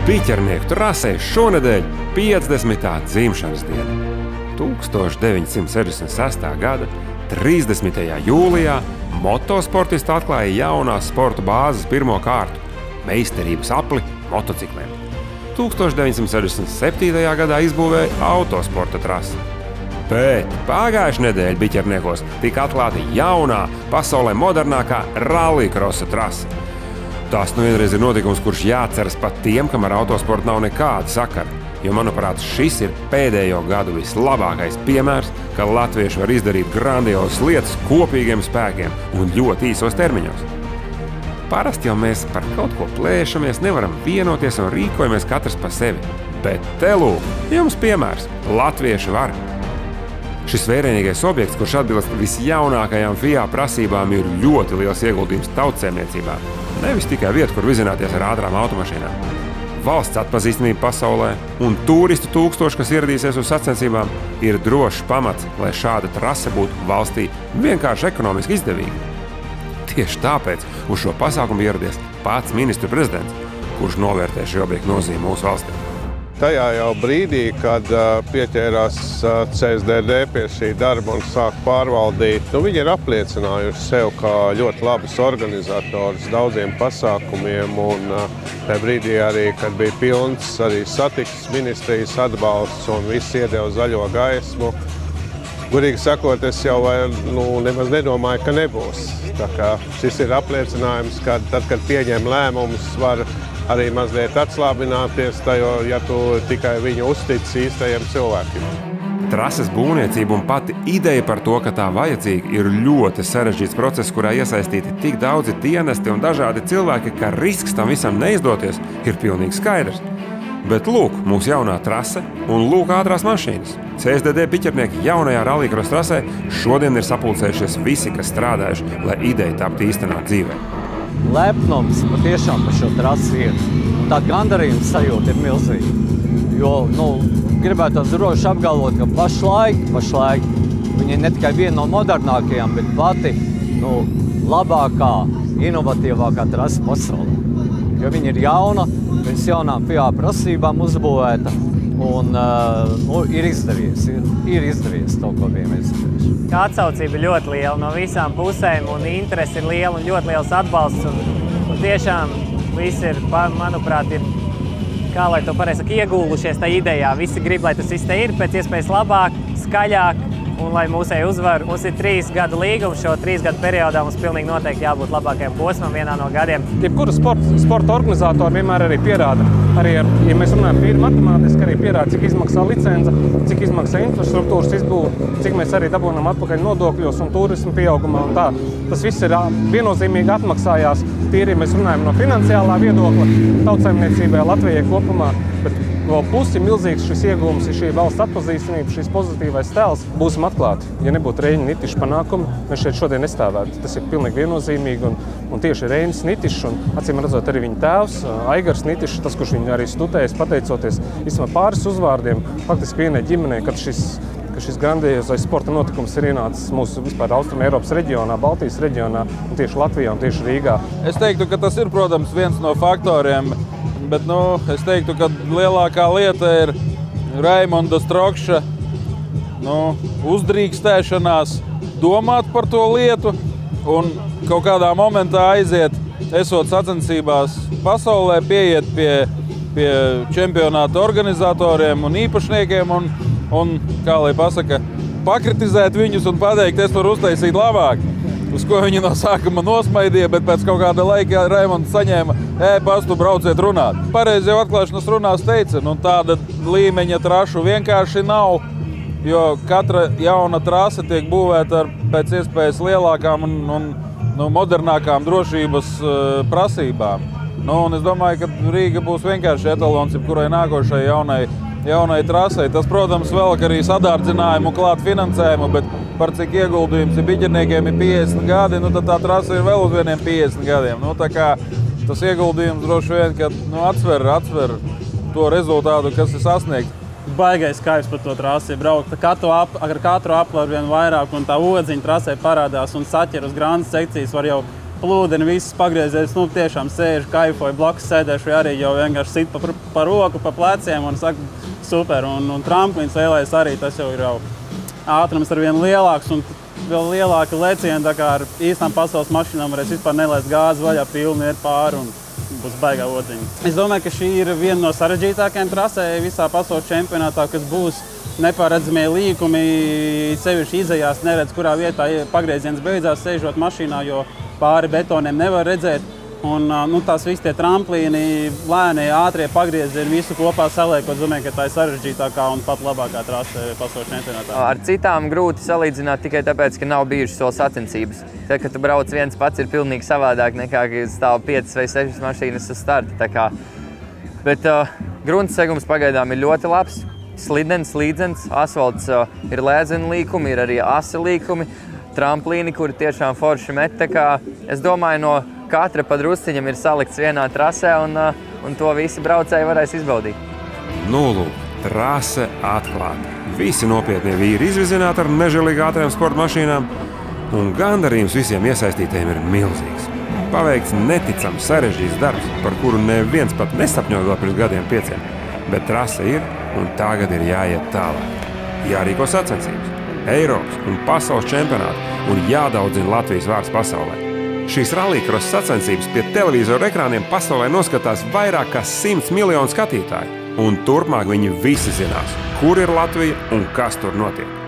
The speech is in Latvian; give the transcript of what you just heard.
Piķernieku trasē šonedēļ 50. dzimšanas diena. 1966. gada 30. jūlijā motosportisti atklāja jaunās sporta bāzes pirmo kārtu – meistarības apli motocikliem. 1967. gadā izbūvēja autosporta trasi. Bet pagājušajā nedēļā Biķerniekos tika atklāta jaunā, pasaulē modernākā rallycrossa trase. Tas nu vienreiz ir notikums, kurš jāatceras pat tiem, kam ar autosportu nav nekāda sakara. Jo, manuprāt, šis ir pēdējo gadu vislabākais piemērs, ka latvieši var izdarīt grandiozas lietas kopīgiem spēkiem un ļoti īsos termiņos. Parasti jau mēs par kaut ko plēšamies, nevaram vienoties un rīkojamies katrs pa sevi. Bet te lūk, jums piemērs – latvieši var. Šis vērienīgais objekts, kurš atbilst visjaunākajām FIA prasībām, ir ļoti liels ieguldījums tautsēmniecībā. Nevis tikai vieta, kur vizināties ar ātrām automašīnām. Valsts atpazīstamība pasaulē un turistu tūkstoši, kas ieradīsies uz sacensībām, ir drošs pamats, lai šāda trase būtu valstī vienkārši ekonomiski izdevīga. Tieši tāpēc uz šo pasākumu ieradies pats ministru prezidents, kurš novērtē šī objekta nozīmi mūsu valstī. Tajā jau brīdī, kad pieķērās CSDD pie šī darba un sāk pārvaldīt, viņi ir apliecinājuši sev kā ļoti labus organizatorus daudziem pasākumiem. Un tajā brīdī arī, kad bija pilns arī satiksmes ministrijas atbalsts un viss iedeva zaļo gaismu, gudīgi sakot, es jau nemaz nedomāju, ka nebūs. Tā kā šis ir apliecinājums, ka tad, kad pieņem lēmumus, var arī mazliet atslābināties, ja tu tikai viņu uztici īstajiem cilvēkiem. Trases būvniecība un pati ideja par to, ka tā vajadzīga, ir ļoti sarežģīts process, kurā iesaistīti tik daudzi dienesti un dažādi cilvēki, ka risks tam visam neizdoties, ir pilnīgi skaidrs. Bet lūk, mūsu jaunā trase un lūk ātrās mašīnas. CSDD Piķernieki jaunajā rallycross trasē šodien ir sapulcējušies visi, kas strādājuši, lai ideja taptu īstenot dzīvē. Lepnums patiešām par šo trasi ir. Tā gandarījuma sajūta ir milzīga. Jo, gribētu droši apgalvot, ka pašlaik viņi ir ne tikai viena no modernākajām, bet pati labākā, inovatīvākā trasa pasaulē. Jo viņa ir jauna, pēc jaunām FIA prasībām uzbūvēta un ir izdevies to, ko bijām izdarījuši. Atsaucība ļoti liela no visām pusēm un interesi ir liela un ļoti liels atbalsts. Un tiešām visi ir, manuprāt, kā lai to pareizi saka, iegūlušies tā idejā. Visi grib, lai tas viss te ir pēc iespējas labāk, skaļāk un lai mūsēji uzvar. Mums ir 3 gadu līgums, šo 3 gadu periodā mums pilnīgi noteikti jābūt labākajam posmam vienā no gadiem. Jebkura sporta organizatori vienmēr arī pierāda, arī, ja mēs runājam tīri matemātiski, arī pierāda, cik izmaksā licence, cik izmaksā infrastruktūras izbūve, cik mēs arī dabūnam atpakaļ nodokļos un turismu pieaugumā un tā. Tas viss ir viennozīmīgi atmaksājās. Tīri mēs runājam no finansiālā viedokļa tautsaimniecībai Latvijai kopumā, bet vēl pusi milzīgs šis iegūms ir šī valsts atpazīstamība, šis pozitīvais tēls. Būsim atklāti, ja nebūtu Reiņa Nitiša panākumi, mēs šeit šodien nestāvētu. Tas ir pilnīgi viennozīmīgi un tieši Reinis Nitišs un acīm redzot arī viņa tēvs, Aigars Nitišs, tas, kurš viņu arī studējas, pateicoties īstenībā pāris uzvārdiem, faktiski vienai ģimenei, ka šis grandiozais sporta notikums ir ienācis mūsu vispār Austrum Eiropas reģionā, Baltijas reģionā un tieši Latvijā un tieši Rīgā. Es teiktu, ka tas ir, protams, viens no faktoriem, bet es teiktu, ka lielākā lieta ir Raimonda Strokša uzdrīkstēšanās domāt par to lietu un kaut kādā momentā aiziet, esot sacensībās pasaulē, pieiet pie čempionāta organizatoriem un īpašniekiem un kā lai pasaka, pakritizēt viņus un pateikt, es varu uztaisīt labāk. Uz ko viņi no sākuma nosmaidīja, bet pēc kaut kāda laika Raimonds saņēma e-pastu, brauciet runāt. Pareizi jau atklāšanas runās teica, tāda līmeņa trašu vienkārši nav, jo katra jauna trase tiek būvēta ar pēc iespējas lielākām un modernākām drošības prasībām. Un es domāju, ka Rīga būs vienkārši etalons jebkurai nākošai jaunai trasei. Tas, protams, velk arī sadārdzinājumu klāt finansējumu, bet par cik ieguldījums ir Biķerniekiem ir 50 gadi, tad tā trasa ir vēl uz vieniem 50 gadiem. Tā kā tas ieguldījums droši vien, ka atsver to rezultātu, kas ir sasniegts. Baigais kaips par to trasi braukt. Ar katru apli ar vien vairāk un tā odziņa trasē parādās un saķer uz grandas sekcijas var jau plūdeni, visas pagriezies, tiešām sēžu, kaifoju, blakus sēdēšu, vai arī jau vienkārši sit pa roku, pa pleciem un saka, super. Un tramplīns lielais arī, tas jau ir ātrums ar vien lielāks un vēl lielāka leciena, tā kā ar īstām pasaules mašīnām varēs vispār nelaist gāzi vaļā, pilni iet pāri un būs baigā odziņa. Es domāju, ka šī ir viena no sarežģītākajām trasē visā pasaules čempionātā, kas būs neparedzamie līkumi, sevišķi izejās, neredz, kurā vietā pagrieziens beidzās, sēžot mašīnā, jo pāri betoniem nevar redzēt. Un tās visi tie tramplīni, lēnie, ātrie pagriezieni, visu kopā saliekot, domāju, ka tā ir sarežģītākā un pat labākā trase pasaules čempionātā. Ar citām grūti salīdzināt tikai tāpēc, ka nav bijušas vēl sacensības. Tad, kad tu brauc viens pats, ir pilnīgi savādāk nekā, ka stāv 5 vai 6 mašīnas uz starta. Bet grunts segums pagaidām ir ļoti labs, slidens, līdzens, asfalts ir lēzeni līkumi, ir arī asi līkumi, tramplīni, kuri tiešām forši met. Es domāju, no katra pa drusciņam ir salikts vienā trasē un to visi braucēji varēs izbaudīt. Lūk, trase atklāta. Visi nopietnie vīri izvizināti ar nežēlīgi ātrām sporta mašīnām, un gandarījums visiem iesaistītajiem ir milzīgs. Paveikts neticams sarežģīts darbs, par kuru neviens pat nesapņoja vēl pirms gadiem 5, bet trase ir, un tagad ir jāiet tālāk. Jārīko sacensības, Eiropas un pasaules čempionāti un jādaudzina Latvijas vārds pasaulē. Šīs rallycross sacensības pie televizoru ekrāniem pasaulē noskatās vairāk kā 100 miljonu skatītāju, un turpmāk viņi visi zinās, kur ir Latvija un kas tur notiek.